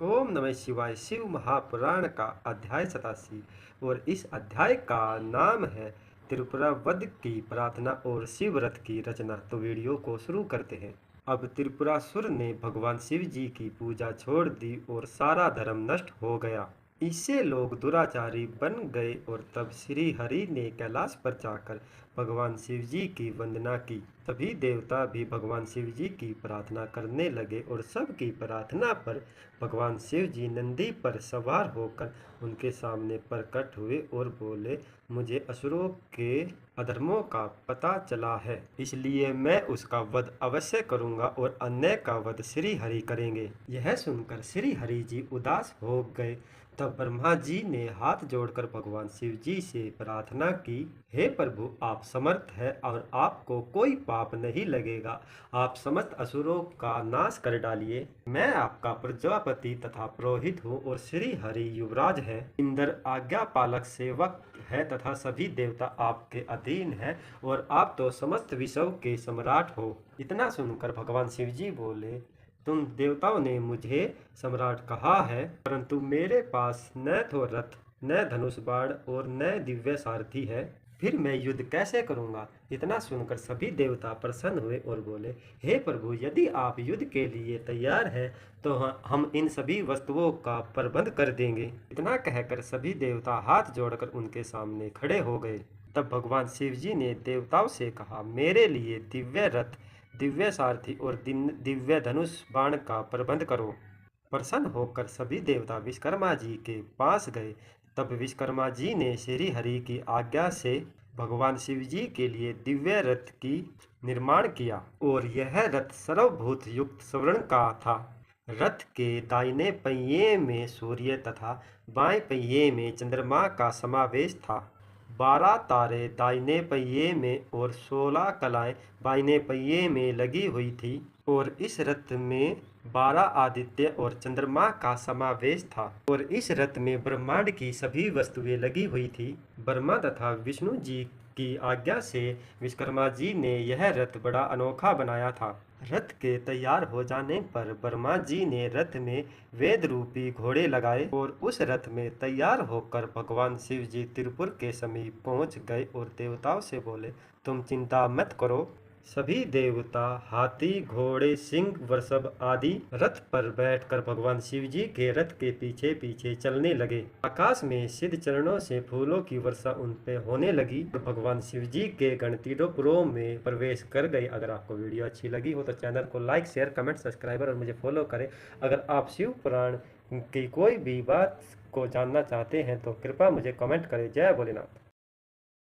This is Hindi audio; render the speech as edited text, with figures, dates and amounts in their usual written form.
ओम नमः शिवाय। शिव महापुराण का अध्याय 87 और इस अध्याय का नाम है त्रिपुरा वध की प्रार्थना और शिव रथ की रचना। तो वीडियो को शुरू करते हैं। अब त्रिपुरासुर ने भगवान शिव जी की पूजा छोड़ दी और सारा धर्म नष्ट हो गया। इससे लोग दुराचारी बन गए और तब श्री हरि ने कैलाश पर जाकर भगवान शिव जी की वंदना की। सभी देवता भी भगवान शिव जी की प्रार्थना करने लगे और सबकी प्रार्थना पर भगवान शिव जी नंदी पर सवार होकर उनके सामने प्रकट हुए और बोले, मुझे असुरों के अधर्मों का पता चला है, इसलिए मैं उसका वध अवश्य करूंगा और अन्य का वध श्री हरि करेंगे। यह सुनकर श्री हरि जी उदास हो गए। तब ब्रह्मा जी ने हाथ जोड़कर भगवान शिव जी से प्रार्थना की, हे प्रभु, आप समर्थ है और आपको कोई पाप नहीं लगेगा। आप समस्त असुरों का नाश कर डालिए। मैं आपका प्रजापति तथा पुरोहित हूँ और श्री हरि युवराज है। इंद्र आज्ञा पालक सेवक है तथा सभी देवता आपके अधीन है और आप तो समस्त विश्व के सम्राट हो। इतना सुनकर भगवान शिव जी बोले, तुम देवताओं ने मुझे सम्राट कहा है, परंतु मेरे पास न तो रथ, न धनुष बाण और न दिव्य सारथी है, फिर मैं युद्ध कैसे करूंगा। इतना सुनकर सभी देवता प्रसन्न हुए और बोले, हे प्रभु, यदि आप युद्ध के लिए तैयार हैं तो हम इन सभी वस्तुओं का प्रबंध कर देंगे। इतना कहकर सभी देवता हाथ जोड़कर उनके सामने खड़े हो गए। तब भगवान शिव जी ने देवताओं से कहा, मेरे लिए दिव्य रथ, दिव्य सारथी और दिव्य धनुष बाण का प्रबंध करो। प्रसन्न होकर सभी देवता विश्वकर्मा जी के पास गए। तब विश्वकर्मा जी ने श्री हरि की आज्ञा से भगवान शिव जी के लिए दिव्य रथ की निर्माण किया और यह रथ सर्वभूत युक्त स्वर्ण का था। रथ के दाहिने पहिए में सूर्य तथा बाएं पहिए में चंद्रमा का समावेश था। 12 तारे दाहिने पहिए में और 16 कलाएं बाइने पहिए में लगी हुई थी और इस रथ में 12 आदित्य और चंद्रमा का समावेश था और इस रथ में ब्रह्मांड की सभी वस्तुएं लगी हुई थी। ब्रह्मा तथा विष्णु जी की आज्ञा से विश्वकर्मा जी ने यह रथ बड़ा अनोखा बनाया था। रथ के तैयार हो जाने पर ब्रह्मा जी ने रथ में वेद रूपी घोड़े लगाए और उस रथ में तैयार होकर भगवान शिव जी त्रिपुर के समीप पहुंच गए और देवताओं से बोले, तुम चिंता मत करो। सभी देवता हाथी, घोड़े, सिंह, वृषभ आदि रथ पर बैठकर भगवान शिव जी के रथ के पीछे पीछे चलने लगे। आकाश में सिद्ध चरणों से फूलों की वर्षा उन पे होने लगी और भगवान शिव जी के गण तीनों में प्रवेश कर गए। अगर आपको वीडियो अच्छी लगी हो तो चैनल को लाइक, शेयर, कमेंट, सब्सक्राइबर और मुझे फॉलो करें। अगर आप शिव पुराण की कोई भी बात को जानना चाहते हैं तो कृपया मुझे कमेंट करें। जय भोलेनाथ।